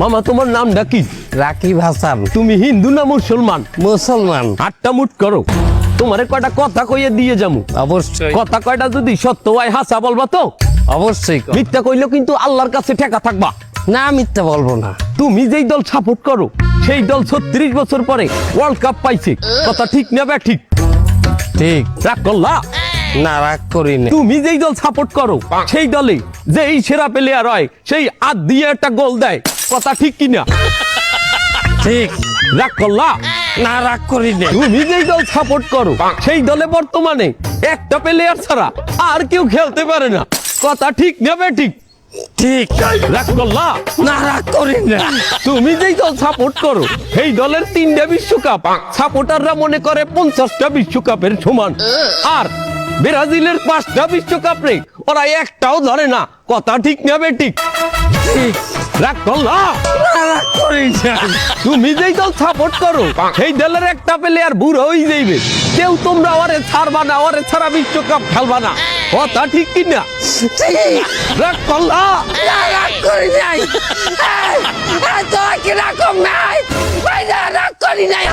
মামা তোমার নামটা কি? রাকিব হাসান। তুমি হিন্দু না মুসলমান? মুসলমান। আটটা মুট করো, তোমারে কয়টা কথা কইয়ে দিয়ে যামু। অবশ্যই কথা কয়টা যদি সত্য হয় হাসা বলবা তো? অবশ্যই মিথ্যা কইলেও কিন্তু আল্লাহর কাছে ঠেকা থাকবা। না, মিথ্যা বলবো না। তুমি যেই দল সাপোর্ট করো সেই দল 36 বছর পরে ওয়ার্ল্ড কাপ পাইছে, কথা ঠিক না বে ঠিক? ঠিক। রাগ করলা? না, রাগ করিনি। তুমি যেই দল সাপোর্ট করো সেই দলে যেই সেরা প্লেয়ার হয় সেই হাত দিয়ে একটা গোল দেয়, কথা ঠিক কিনা? ঠিক। রাগ করলা? না, রাগ করিনি। তুমি যেই দল সাপোর্ট করো সেই দলে বর্তমানে একটা প্লেয়ার ছাড়া আর কেউ খেলতে পারে না, কথা ঠিক নেবে ঠিক? ঠিক। রাগ করলা? না, রাগ করিনি। তুমি যেই দল সাপোর্ট করো সেই দলের 3টা বিশ্বকাপ সাপোর্টাররা মনে করে 50টা বিশ্বকাপের সমান, আর ব্রাজিলের 5টা বিশ্বকাপ রে ওরা একটাও ধরে না, কথা ঠিক নেবে ঠিক? ঠিক। রাগ করলা? না, রাগ করিনি। তুমি যেই দল সাপোর্ট করো সেই দলের একটা প্লেয়ার বুড়ো হয়ে যাইবে, কেউ তোমরা ওরে ছাড়বা না, ওরে ছাড়া বিশ্বকাপ খেলবা না, কথা ঠিক কিনা? ঠিক। রাগ করলা? না, রাগ করিনি। এই, তোরা কি রাগ নাই? রাগ করি নাই।